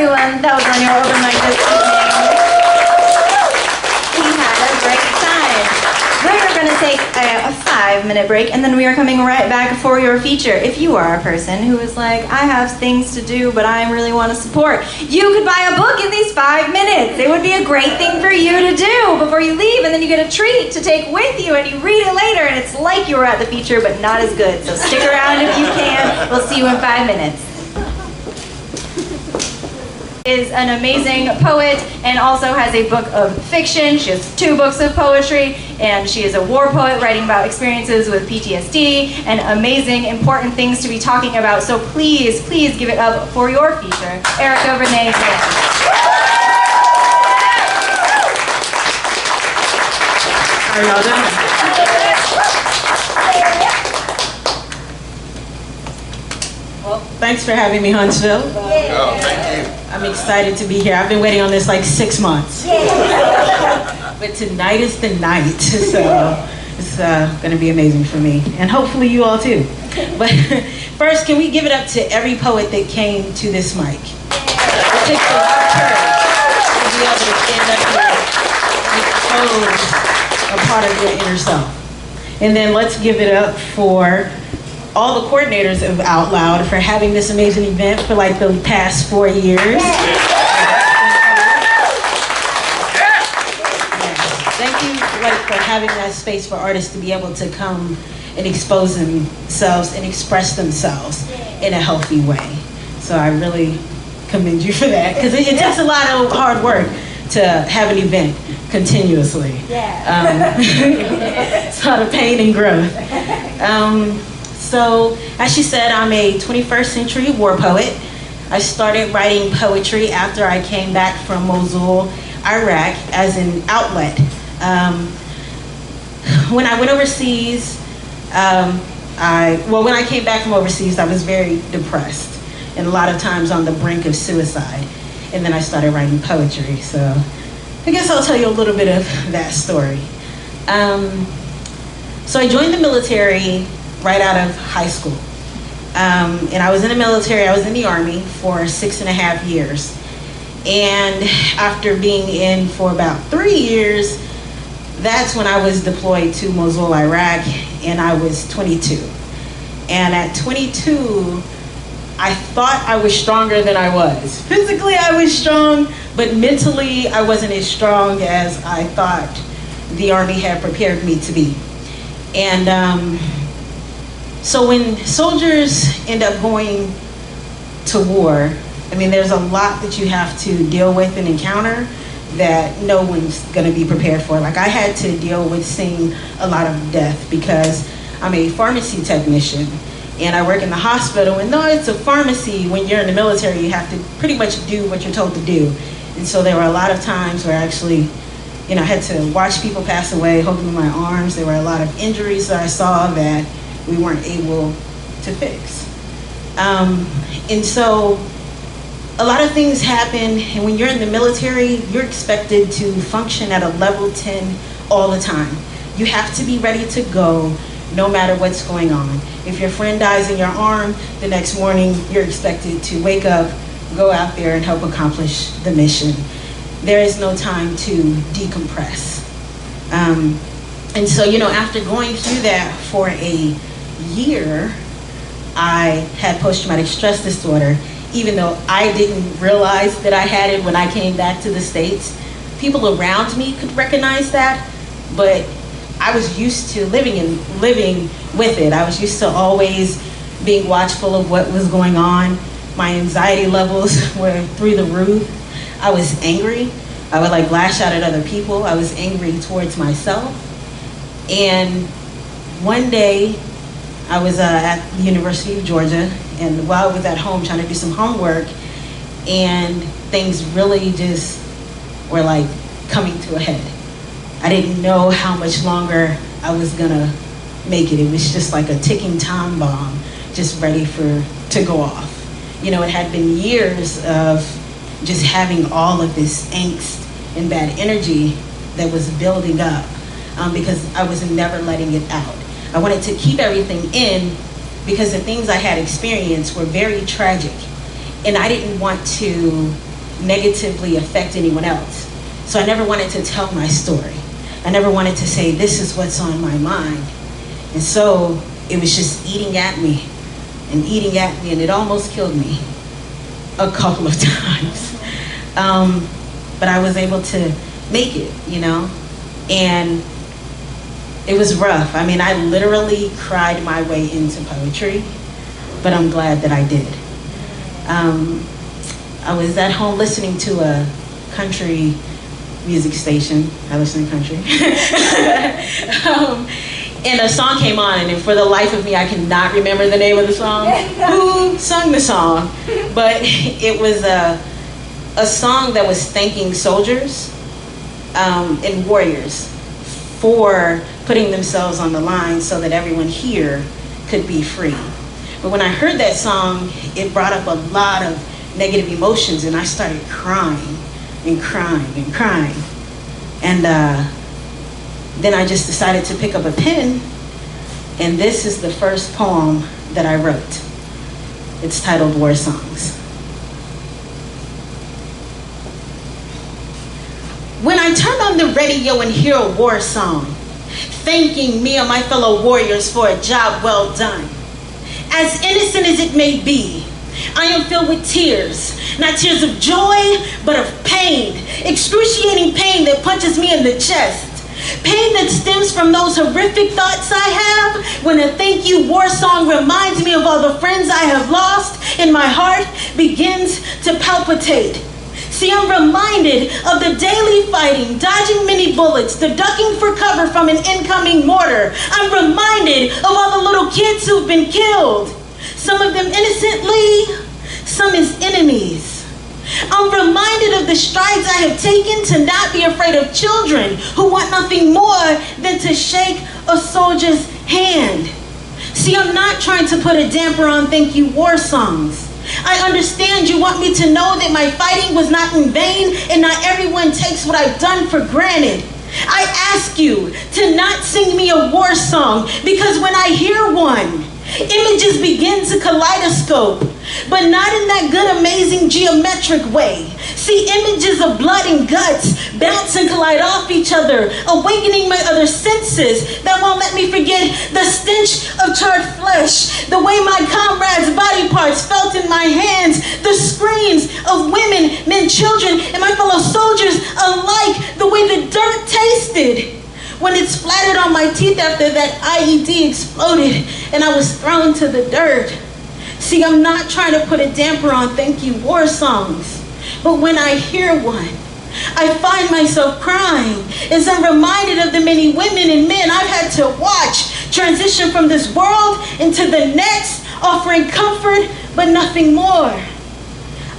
everyone that was on your open mic this evening. We had a great time. We're going to take a 5-minute break, and then we are coming right back for your feature. If you are a person who is like, I have things to do, but I really want to support, you could buy a book in these 5 minutes. It would be a great thing for you to do before you leave, and then you get a treat to take with you, and you read it later, and it's like you were at the feature, but not as good. So stick around if you can. We'll see you in 5 minutes. Is an amazing poet and also has a book of fiction. She has 2 books of poetry, and she is a war poet writing about experiences with PTSD and amazing, important things to be talking about. So please, please give it up for your feature, Erika Renee. How are y'all doing? Well, thanks for having me, Huntsville. Oh, thank you. I'm excited to be here. I've been waiting on this like 6 months. But tonight is the night, so it's going to be amazing for me. And hopefully you all too. But first, can we give it up to every poet that came to this mic? It takes a lot of courage to be able to stand up here and expose a part of your inner self. And then let's give it up for all the coordinators of Out Loud for having this amazing event for like the past 4 years. Thank you for having that space for artists to be able to come and expose themselves and express themselves in a healthy way. So I really commend you for that, because it takes a lot of hard work to have an event continuously. It's a lot of pain and growth. So, as she said, I'm a 21st century war poet. I started writing poetry after I came back from Mosul, Iraq, as an outlet. When I went overseas, when I came back from overseas, I was very depressed and a lot of times on the brink of suicide. And then I started writing poetry. So, I guess I'll tell you a little bit of that story. So I joined the military right out of high school. And I was in the military, I was in the Army for 6.5 years. And after being in for about 3 years, that's when I was deployed to Mosul, Iraq, and I was 22. And at 22, I thought I was stronger than I was. Physically, I was strong, but mentally, I wasn't as strong as I thought the Army had prepared me to be. And so when soldiers end up going to war, I mean, there's a lot that you have to deal with and encounter that no one's going to be prepared for. Like, I had to deal with seeing a lot of death because I'm a pharmacy technician and I work in the hospital. And though it's a pharmacy, when you're in the military, you have to pretty much do what you're told to do. And so there were a lot of times where I actually, I had to watch people pass away, hold them in my arms. There were a lot of injuries that I saw that we weren't able to fix. And so a lot of things happen, and when you're in the military, you're expected to function at a level 10 all the time. You have to be ready to go no matter what's going on. If your friend dies in your arm, the next morning you're expected to wake up, go out there and help accomplish the mission. There is no time to decompress. And so, after going through that for a year, I had post-traumatic stress disorder. Even though I didn't realize that I had it when I came back to the States, people around me could recognize that, but I was used to living with it. I was used to always being watchful of what was going on. My anxiety levels were through the roof. I was angry. I would lash out at other people. I was angry towards myself. And one day, I was at the University of Georgia, and while I was at home trying to do some homework, and things really just were coming to a head. I didn't know how much longer I was gonna make it. It was just like a ticking time bomb, just ready to go off. It had been years of just having all of this angst and bad energy that was building up because I was never letting it out. I wanted to keep everything in because the things I had experienced were very tragic, and I didn't want to negatively affect anyone else. So I never wanted to tell my story. I never wanted to say, this is what's on my mind. And so it was just eating at me, and it almost killed me a couple of times. But I was able to make it, and it was rough. I mean, I literally cried my way into poetry, but I'm glad that I did. I was at home listening to a country music station. I listen to country. And a song came on, and for the life of me, I cannot remember the name of the song. Who sung the song? But it was a song that was thanking soldiers and warriors for putting themselves on the line so that everyone here could be free. But when I heard that song, it brought up a lot of negative emotions, and I started crying and crying and crying. And then I just decided to pick up a pen, and this is the first poem that I wrote. It's titled War Songs. When I turn on the radio and hear a war song, thanking me and my fellow warriors for a job well done, as innocent as it may be, I am filled with tears, not tears of joy, but of pain, excruciating pain that punches me in the chest. Pain that stems from those horrific thoughts I have when a thank you war song reminds me of all the friends I have lost, and my heart begins to palpitate. See, I'm reminded of the daily fighting, dodging many bullets, the ducking for cover from an incoming mortar. I'm reminded of all the little kids who've been killed, some of them innocently, some as enemies. I'm reminded of the strides I have taken to not be afraid of children who want nothing more than to shake a soldier's hand. See, I'm not trying to put a damper on thank you war songs. I understand you want me to know that my fighting was not in vain, and not everyone takes what I've done for granted. I ask you to not sing me a war song, because when I hear one, images begin to kaleidoscope, but not in that good, amazing, geometric way. See, images of blood and guts bounce and collide off each other, awakening my other senses that won't let me forget the stench of charred flesh, the way my comrades' body parts felt in my hands, the screams of women, men, children, and my fellow soldiers alike, the way the dirt tasted when it splattered on my teeth after that IED exploded and I was thrown to the dirt. See, I'm not trying to put a damper on thank you war songs, but when I hear one, I find myself crying as I'm reminded of the many women and men I've had to watch transition from this world into the next, offering comfort but nothing more.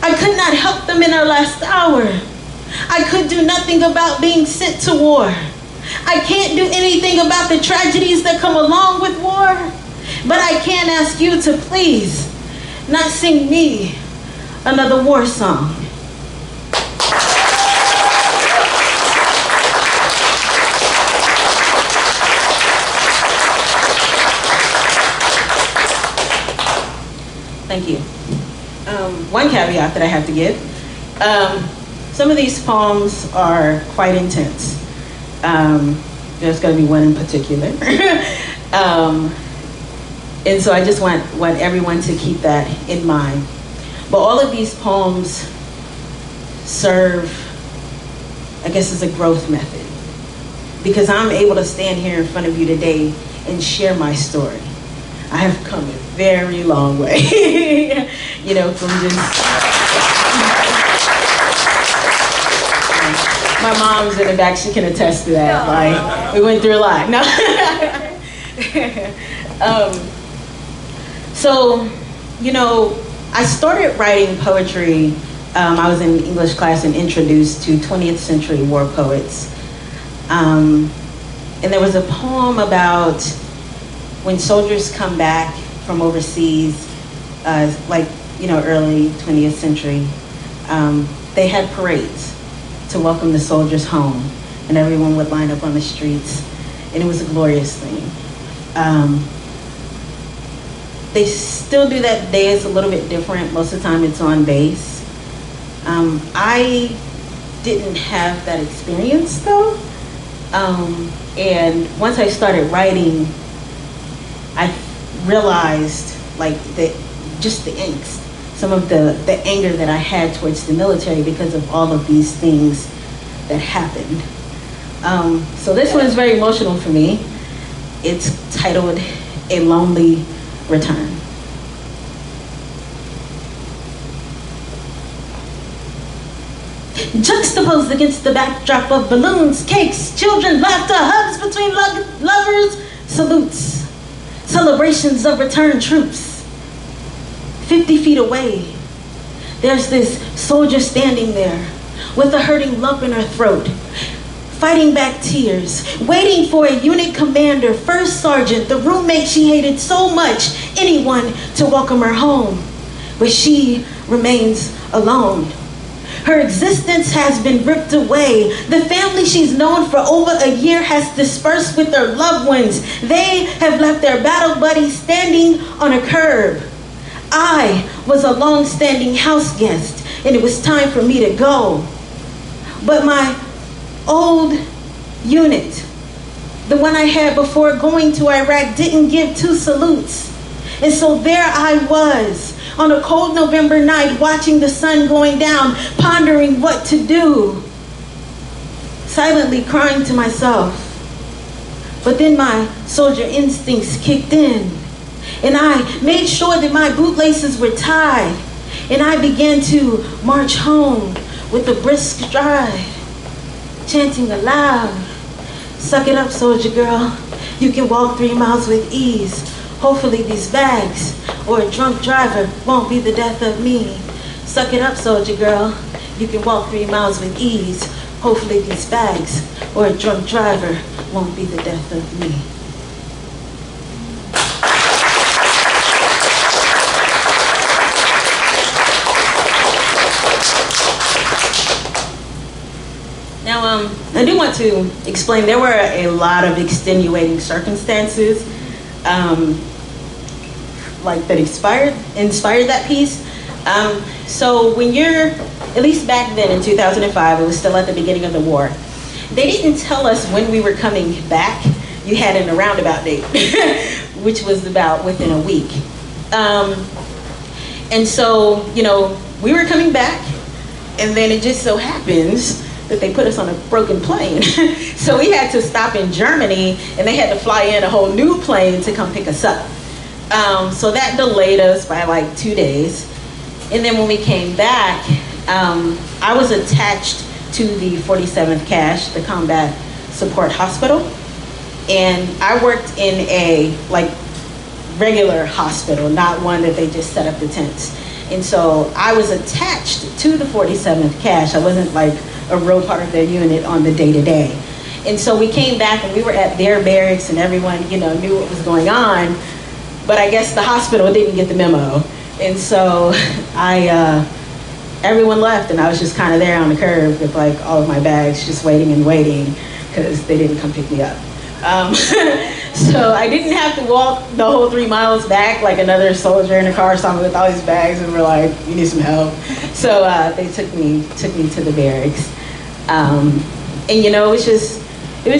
I could not help them in our last hour. I could do nothing about being sent to war. I can't do anything about the tragedies that come along with war, but I can ask you to please not sing me another war song. Thank you. One caveat that I have to give. Some of these poems are quite intense. There's going to be one in particular. And so I just want everyone to keep that in mind. But all of these poems serve, I guess, as a growth method. Because I'm able to stand here in front of you today and share my story. I have come a very long way, from just... My mom's in the back, she can attest to that. Like, we went through a lot. No. So, I started writing poetry. I was in English class and introduced to 20th century war poets. And there was a poem about when soldiers come back from overseas, early 20th century, they had parades to welcome the soldiers home, and everyone would line up on the streets, and it was a glorious thing. They still do that today. It's a little bit different. Most of the time it's on base. I didn't have that experience though. And once I started writing, I realized like just the angst, some of the anger that I had towards the military because of all of these things that happened. So this one is very emotional for me. It's titled A Lonely Return. Juxtaposed against the backdrop of balloons, cakes, children, laughter, hugs between lovers, salutes, celebrations of returned troops. 50 feet away, there's this soldier standing there with a hurting lump in her throat, fighting back tears, waiting for a unit commander, first sergeant, the roommate she hated so much, anyone to welcome her home. But she remains alone. Her existence has been ripped away. The family she's known for over a year has dispersed with their loved ones. They have left their battle buddies standing on a curb. I was a long-standing house guest, and it was time for me to go. But my old unit, the one I had before going to Iraq, didn't give 2 salutes. And so there I was, on a cold November night, watching the sun going down, pondering what to do, silently crying to myself. But then my soldier instincts kicked in, and I made sure that my bootlaces were tied, and I began to march home with a brisk stride, chanting aloud, "Suck it up, soldier girl. You can walk 3 miles with ease. Hopefully these bags or a drunk driver won't be the death of me. Suck it up, soldier girl. You can walk 3 miles with ease. Hopefully these bags or a drunk driver won't be the death of me." Now, I do want to explain, there were a lot of extenuating circumstances like that inspired that piece. So when you're, at least back then in 2005, it was still at the beginning of the war, they didn't tell us when we were coming back. You had a roundabout date, which was about within a week. And so, you know, we were coming back, and then it just so happens that they put us on a broken plane. So we had to stop in Germany, and they had to fly in a whole new plane to come pick us up. So that delayed us by like 2 days. And then when we came back, I was attached to the 47th CASH, the Combat Support Hospital. And I worked in a like regular hospital, not one that they just set up the tents. And so I was attached to the 47th CASH. I wasn't like a real part of their unit on the day-to-day. And so we came back and we were at their barracks, and everyone, you know, knew what was going on. But I guess the hospital didn't get the memo. And so everyone left, and I was just kind of there on the curb with like all of my bags, just waiting and waiting because they didn't come pick me up. So I didn't have to walk the whole 3 miles back like another soldier in a car saw me with all these bags and were like, "You need some help." So they took me to the barracks. And you know, it was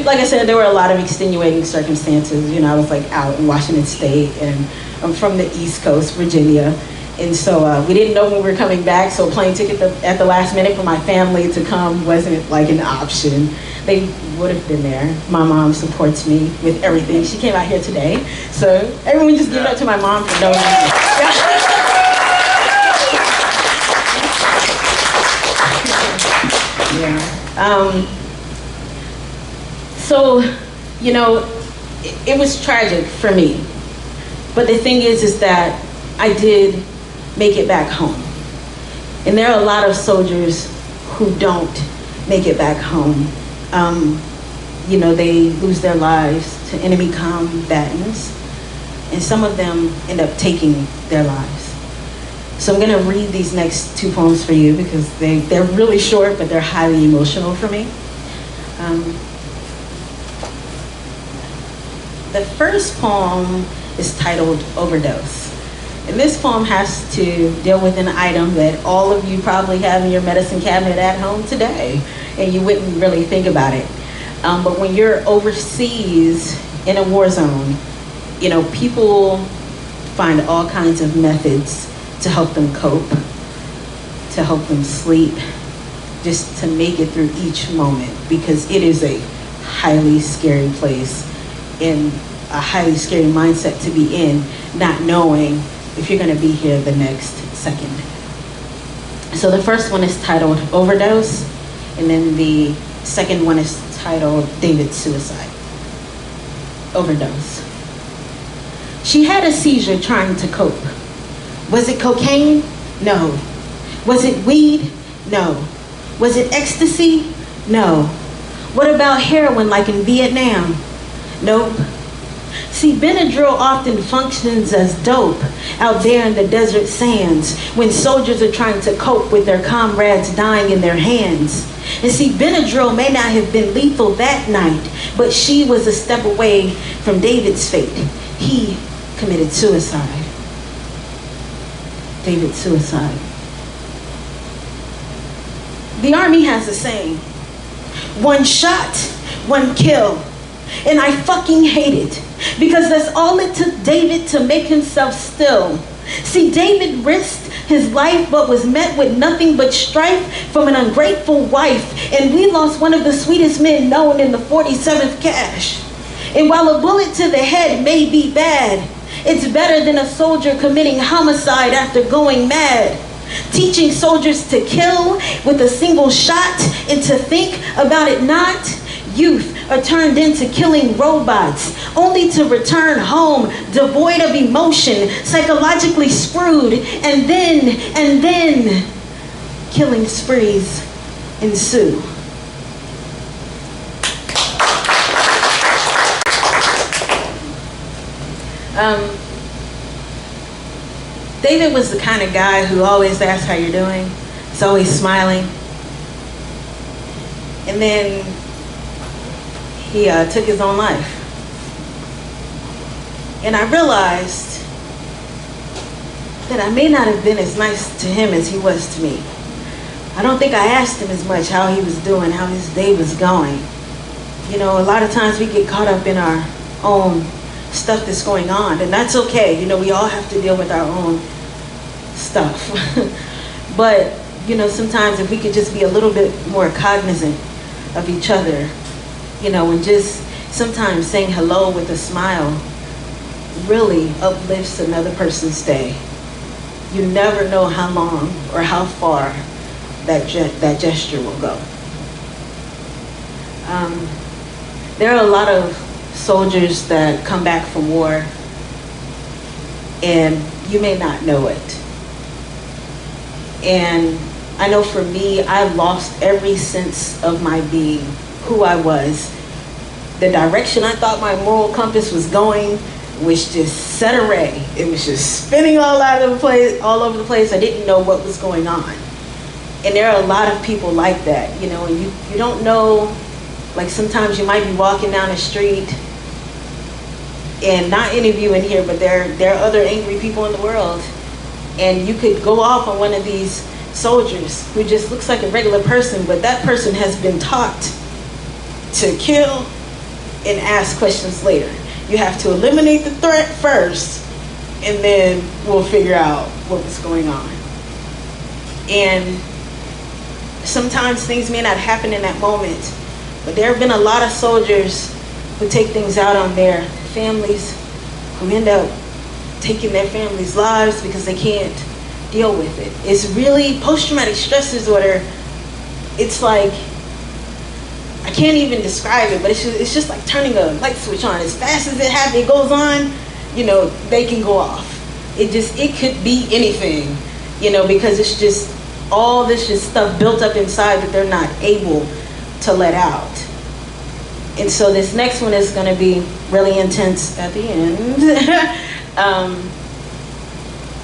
like I said, there were a lot of extenuating circumstances. You know, I was like out in Washington State, and I'm from the East Coast, Virginia. And so we didn't know when we were coming back, so a plane ticket at the last minute for my family to come wasn't like an option. They would have been there. My mom supports me with everything. She came out here today, so everyone just give it up to my mom for no reason. Yeah. So, you know, it was tragic for me. But the thing is that I did make it back home. And there are a lot of soldiers who don't make it back home. You know, they lose their lives to enemy combatants, and some of them end up taking their lives. So I'm gonna read these next 2 poems for you because they're really short, but they're highly emotional for me. The first poem is titled Overdose. And this poem has to deal with an item that all of you probably have in your medicine cabinet at home today, and you wouldn't really think about it. But when you're overseas in a war zone, you know, people find all kinds of methods to help them cope, to help them sleep, just to make it through each moment, because it is a highly scary place and a highly scary mindset to be in, not knowing if you're going to be here the next second. So the first one is titled Overdose, and then the second one is titled David's Suicide. Overdose. She had a seizure trying to cope. Was it cocaine? No. Was it weed? No. Was it ecstasy? No. What about heroin like in Vietnam? Nope. See, Benadryl often functions as dope out there in the desert sands when soldiers are trying to cope with their comrades dying in their hands. And see, Benadryl may not have been lethal that night, but she was a step away from David's fate. He committed suicide. David's suicide. The Army has a saying, one shot, one kill. And I fucking hate it, because that's all it took David to make himself still. See, David risked his life but was met with nothing but strife from an ungrateful wife. And we lost one of the sweetest men known in the 47th Cash. And while a bullet to the head may be bad, it's better than a soldier committing homicide after going mad. Teaching soldiers to kill with a single shot and to think about it not. Youth are turned into killing robots, only to return home devoid of emotion, psychologically screwed, and then killing sprees ensue. David was the kind of guy who always asked how you're doing. He's always smiling. And then he took his own life. And I realized that I may not have been as nice to him as he was to me. I don't think I asked him as much how he was doing, how his day was going. You know, a lot of times we get caught up in our own stuff that's going on, and that's okay. You know, we all have to deal with our own stuff. But, you know, sometimes if we could just be a little bit more cognizant of each other, you know, and just sometimes saying hello with a smile really uplifts another person's day. You never know how long or how far that gesture will go. There are a lot of soldiers that come back from war, and you may not know it. And I know for me, I lost every sense of my being, who I was. The direction I thought my moral compass was going was just set array. It was just spinning all over the place. I didn't know what was going on. And there are a lot of people like that, you know, and you don't know, like sometimes you might be walking down the street, and not any of you in here, but there are other angry people in the world, and you could go off on one of these soldiers who just looks like a regular person, but that person has been taught to kill and ask questions later. You have to eliminate the threat first, and then we'll figure out what was going on. And sometimes things may not happen in that moment, but there have been a lot of soldiers who take things out on their families, who end up taking their families' lives because they can't deal with it. It's really post-traumatic stress disorder. It's like, I can't even describe it, but it's just like turning a light switch on. As fast as it goes on, you know, they can go off. It could be anything, you know, because it's just all this just stuff built up inside that they're not able to let out. And so this next one is going to be really intense at the end.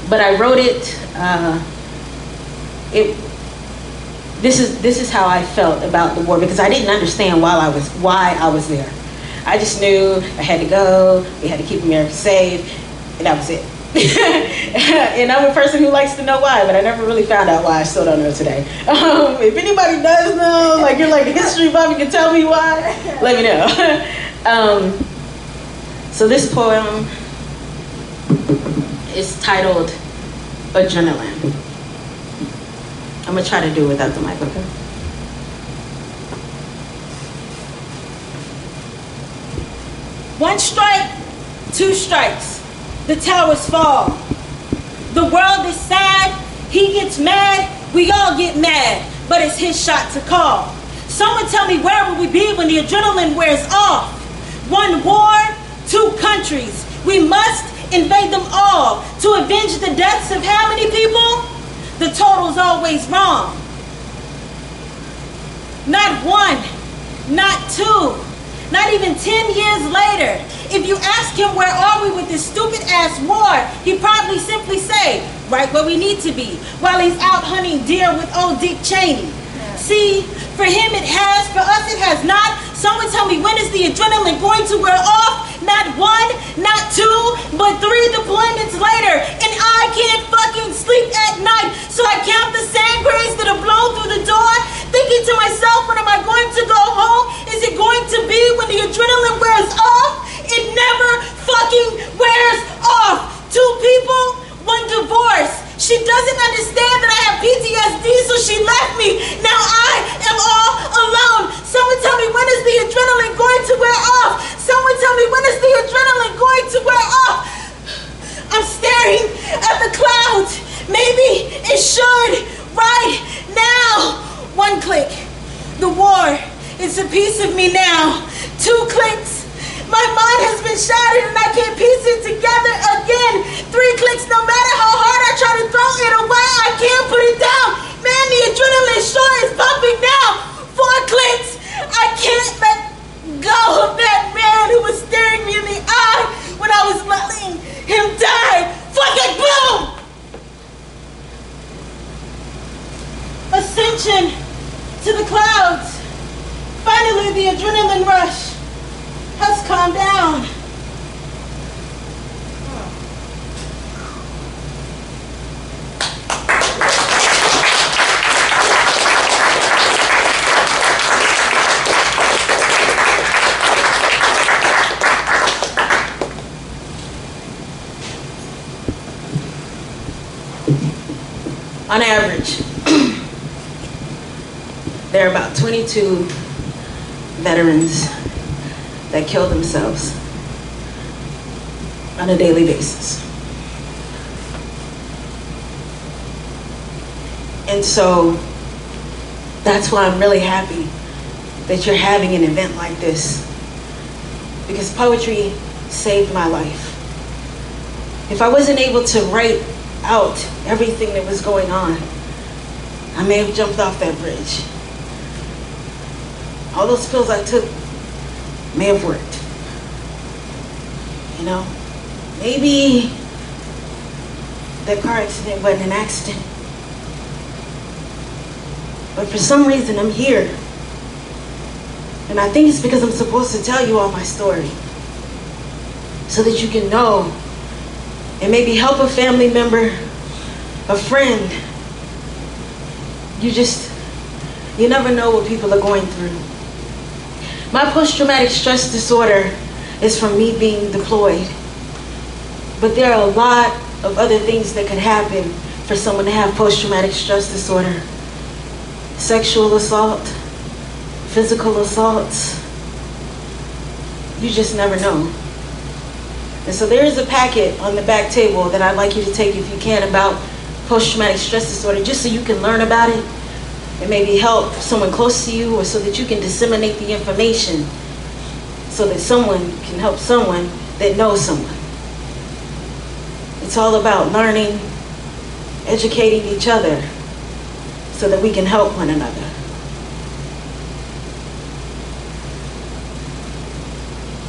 But I wrote it. This is how I felt about the war, because I didn't understand why I was there. I just knew I had to go. We had to keep America safe, and that was it. And I'm a person who likes to know why, but I never really found out why. I still don't know today. If anybody does know, like you're like a history buff, you can tell me why, let me know. So this poem is titled Adrenaline. I'm gonna try to do it without the mic, okay? One strike, two strikes, the towers fall. The world is sad, he gets mad, we all get mad, but it's his shot to call. Someone tell me, where will we be when the adrenaline wears off? One war, two countries, we must invade them all to avenge the deaths of how many people? The total's always wrong. Not one, not two, not even 10 years later. If you ask him where are we with this stupid ass war, he'd probably simply say, right where we need to be, while he's out hunting deer with old Dick Cheney. Yeah. See, for him it has, for us it has not. Someone tell me, when is the adrenaline going to wear off? Not one, not two, but 3 deployments later, and I can't fucking sleep at night. So I count the sand grains that have blown through the door, thinking to myself, when am I going to go home? Is it going to be when the adrenaline wears off? It never fucking wears off. 2 people, 1 divorce. She doesn't understand that I have PTSD, so she left me. Now I am all alone. Someone tell me, when is the adrenaline going to wear off? Someone tell me, when is the adrenaline going to wear off? I'm staring at the clouds. Maybe it should right now. 1 click. The war is a piece of me now. 2 clicks. My mind has been shattered and I can't piece it together again. 3 clicks, no matter how hard I try to throw it away, I can't put it down. Man, the adrenaline sure is pumping now. 4 clicks, I can't let go of that man who was staring me in the eye when I was letting him die. Fucking boom! Ascension to the clouds. Finally, the adrenaline rush has calmed down. On average, there are about 22 veterans that kill themselves on a daily basis. And so that's why I'm really happy that you're having an event like this, because poetry saved my life. If I wasn't able to write out everything that was going on, I may have jumped off that bridge. All those pills I took may have worked. You know, maybe that car accident wasn't an accident. But for some reason, I'm here. And I think it's because I'm supposed to tell you all my story, so that you can know and maybe help a family member, a friend. You never know what people are going through. My post-traumatic stress disorder is from me being deployed. But there are a lot of other things that could happen for someone to have post-traumatic stress disorder. Sexual assault, physical assaults. You just never know. And so there is a packet on the back table that I'd like you to take if you can about post-traumatic stress disorder, just so you can learn about it and maybe help someone close to you, or so that you can disseminate the information so that someone can help someone that knows someone. It's all about learning, educating each other so that we can help one another.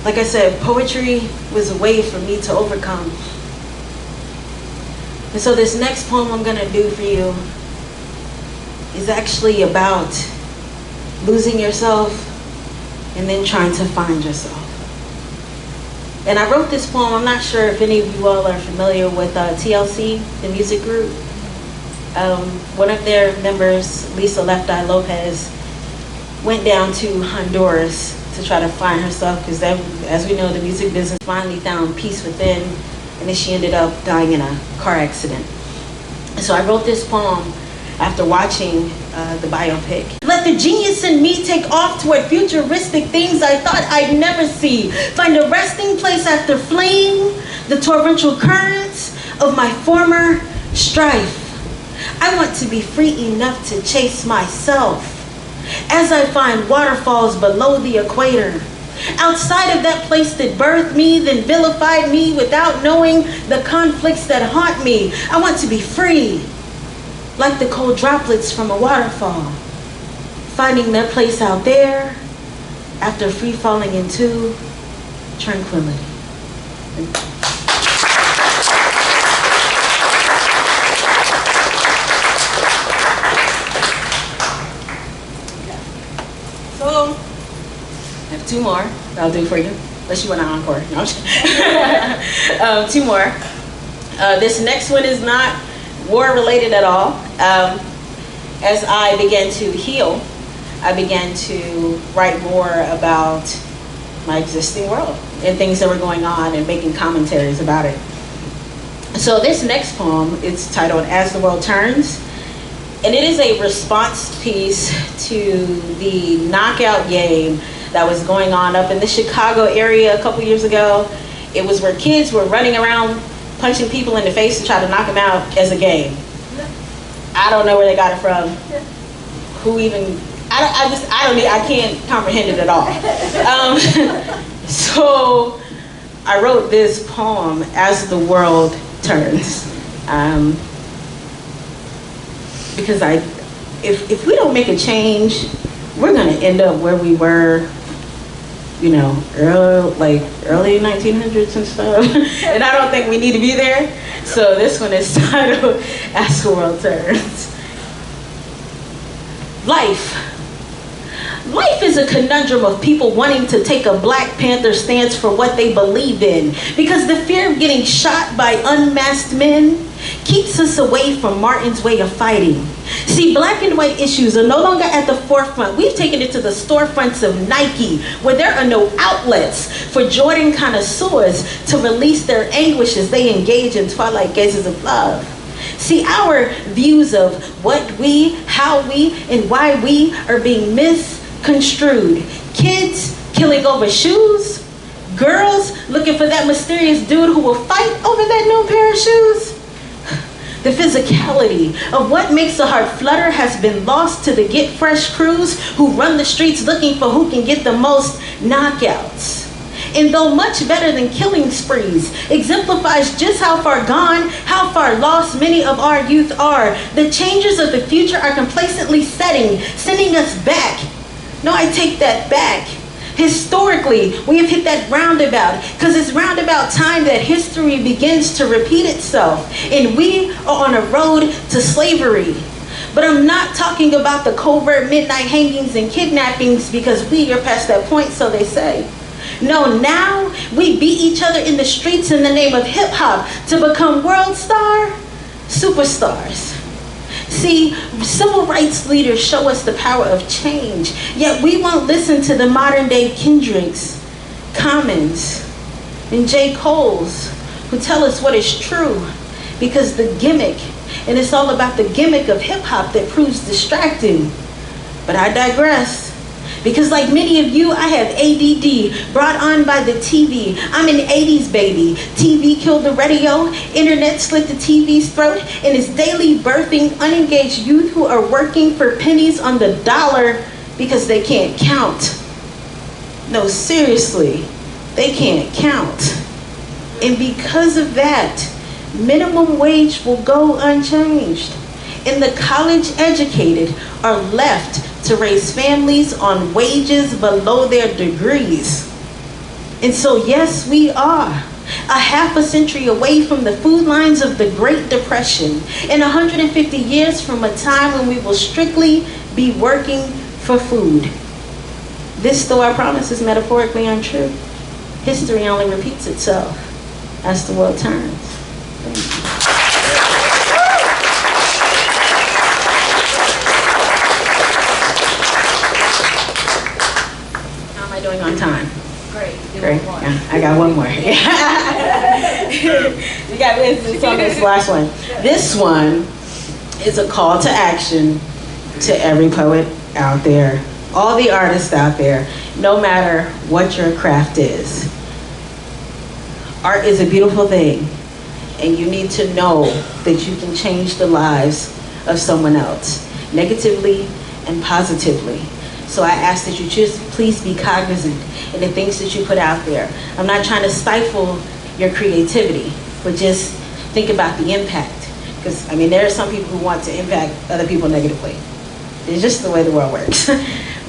Like I said, poetry was a way for me to overcome. And so this next poem I'm gonna do for you is actually about losing yourself and then trying to find yourself. And I wrote this poem. I'm not sure if any of you all are familiar with TLC, the music group. One of their members, Lisa Left Eye Lopez, went down to Honduras to try to find herself, because as we know, the music business finally found peace within, and then she ended up dying in a car accident. And so I wrote this poem after watching the biopic. Let the genius in me take off toward futuristic things I thought I'd never see. Find a resting place after fleeing the torrential currents of my former strife. I want to be free enough to chase myself as I find waterfalls below the equator. Outside of that place that birthed me, then vilified me without knowing the conflicts that haunt me. I want to be free, like the cold droplets from a waterfall, finding their place out there after free falling into tranquility. So, I have two more that I'll do for you, unless you want an encore. No, I'm just two more. This next one is not war related at all. As I began to heal, I began to write more about my existing world and things that were going on and making commentaries about it. So this next poem is titled As the World Turns, and it is a response piece to the knockout game that was going on up in the Chicago area a couple years ago. It was where kids were running around punching people in the face to try to knock them out as a game. I don't know where they got it from. Who even, I can't comprehend it at all. So I wrote this poem, As the World Turns. Because if we don't make a change, we're gonna end up where we were, early 1900s and stuff. And I don't think we need to be there. So this one is titled As the World Turns. Life is a conundrum of people wanting to take a Black Panther stance for what they believe in, because the fear of getting shot by unmasked men keeps us away from Martin's way of fighting. See, black and white issues are no longer at the forefront. We've taken it to the storefronts of Nike, where there are no outlets for Jordan connoisseurs to release their anguish as they engage in twilight gazes of love. See, our views of what we, how we, and why we are being misconstrued. Kids killing over shoes. Girls looking for that mysterious dude who will fight over that new pair of shoes. The physicality of what makes a heart flutter has been lost to the get fresh crews who run the streets looking for who can get the most knockouts. And though much better than killing sprees, exemplifies just how far gone, how far lost many of our youth are, the changers of the future are complacently sending us back. No, I take that back. Historically, we have hit that roundabout, because it's roundabout time that history begins to repeat itself, and we are on a road to slavery. But I'm not talking about the covert midnight hangings and kidnappings, because we are past that point, so they say. No, now we beat each other in the streets in the name of hip-hop to become world superstars. See, civil rights leaders show us the power of change, yet we won't listen to the modern day Kendricks, Commons, and J. Cole's, who tell us what is true, because the gimmick, and it's all about the gimmick of hip hop that proves distracting. But I digress. Because like many of you, I have ADD brought on by the TV. I'm an 80s baby. TV killed the radio, internet slit the TV's throat, and is daily birthing unengaged youth who are working for pennies on the dollar because they can't count. No, seriously, they can't count. And because of that, minimum wage will go unchanged. And the college educated are left to raise families on wages below their degrees. And so yes, we are a half a century away from the food lines of the Great Depression, and 150 years from a time when we will strictly be working for food. This, though I promise, is metaphorically untrue. history only repeats itself as the world turns. How am I doing on time? Great. Great. Yeah, I got one more. You got this on this last one. This one is a call to action to every poet out there, all the artists out there, no matter what your craft is. Art is a beautiful thing, and you need to know that you can change the lives of someone else, negatively and positively. So I ask that you just please be cognizant in the things that you put out there. I'm not trying to stifle your creativity, but just think about the impact. Because, I mean, there are some people who want to impact other people negatively. It's just the way the world works.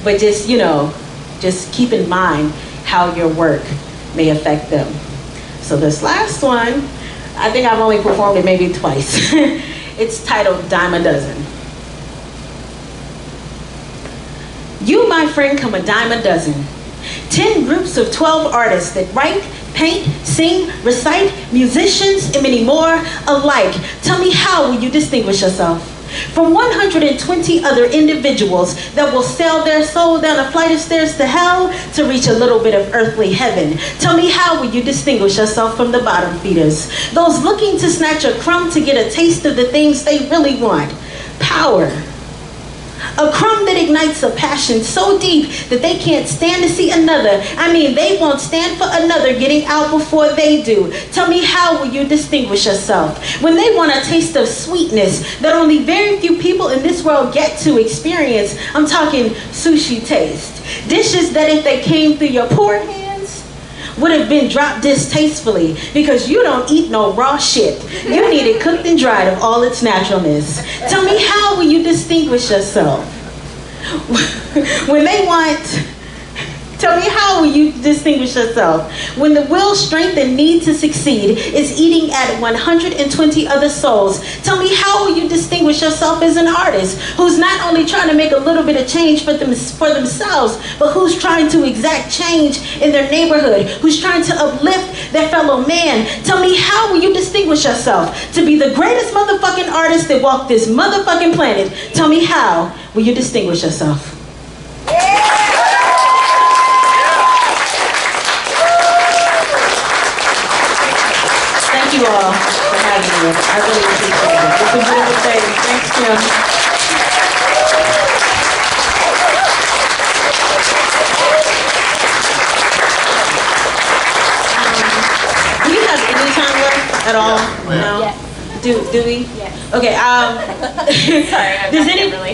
But just, you know, just keep in mind how your work may affect them. So this last one, I think I've only performed it maybe twice. It's titled Dime a Dozen. You, my friend, come a dime a dozen. 10 groups of 12 artists that write, paint, sing, recite, musicians, and many more alike. Tell me, how will you distinguish yourself from 120 other individuals that will sell their soul down a flight of stairs to hell to reach a little bit of earthly heaven? Tell me, how will you distinguish yourself from the bottom feeders, those looking to snatch a crumb to get a taste of the things they really want? Power. A crumb that ignites a passion so deep that they can't stand to see another. I mean, they won't stand for another getting out before they do. Tell me, how will you distinguish yourself when they want a taste of sweetness that only very few people in this world get to experience? I'm talking sushi taste. Dishes that if they came through your poor hands would have been dropped distastefully, because you don't eat no raw shit. You need it cooked and dried of all its naturalness. Tell me, how will you distinguish yourself when they want... Tell me, how will you distinguish yourself when the will, strength, and need to succeed is eating at 120 other souls? Tell me, how will you distinguish yourself as an artist who's not only trying to make a little bit of change for themselves, but who's trying to exact change in their neighborhood, who's trying to uplift their fellow man? Tell me, how will you distinguish yourself to be the greatest motherfucking artist that walked this motherfucking planet? Tell me, how will you distinguish yourself? Thank you all for having me. I really appreciate it. It's a beautiful day. Thanks, Kim. Do we have any time left at all? No? Yes. Do we? Yes. Okay. Sorry, Does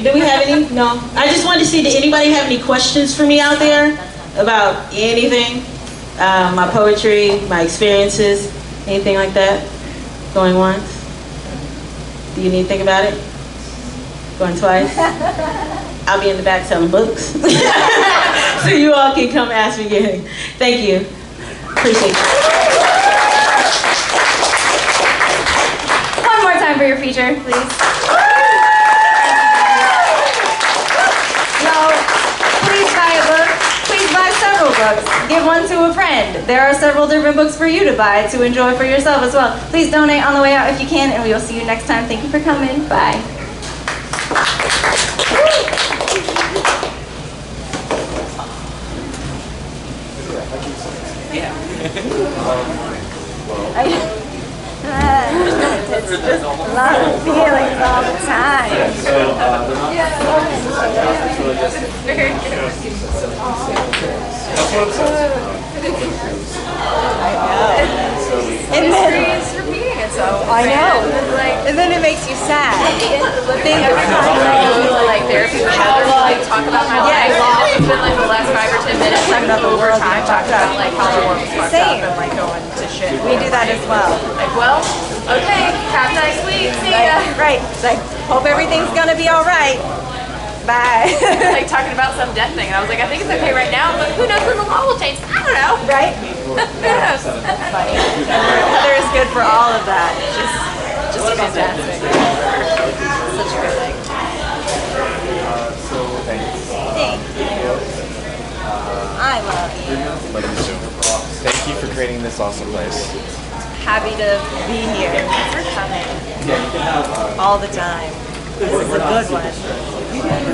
do we have any? No. I just wanted to see, did anybody have any questions for me out there about anything? My poetry, my experiences, anything like that? Going once? Do you need to think about it? Going twice? I'll be in the back selling books. So you all can come ask me again. Thank you. Appreciate it. One more time for your feature, please. Now, please buy a book. Please buy several books. Give one to a friend. There are several different books for you to buy to enjoy for yourself as well. Please donate on the way out if you can, and we will see you next time. Thank you for coming. Bye. It's just a lot of feelings all the time. And then it's repeating itself. I know. And then it makes you sad. Think of like therapy with others, like talk about my life. It's been like the last 5 or 10 minutes, like the over time, talk about like how the world was fucked up and like going to shit. we do that as well. Like, well, okay, have a nice week, see ya. Right. It's like, hope everything's gonna be all right. Bye. Like talking about some death thing, and I was like, I think it's okay right now, but who knows when the law will change? I don't know. Right? Who knows? Heather is good for all of that. Just fantastic. Such a good thing. Thank you. I love you. Thank you. you for creating this awesome place. Happy to be here. Thanks for coming. All the time. This is a good one.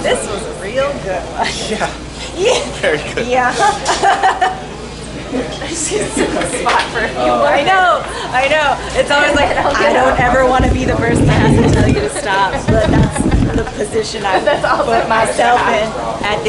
This was a real good one. Yeah. Very good. Yeah. She's in the spot for a few I know. It's always like, I don't ever want to be the person that has to tell you to stop, but that's the position I put myself in at this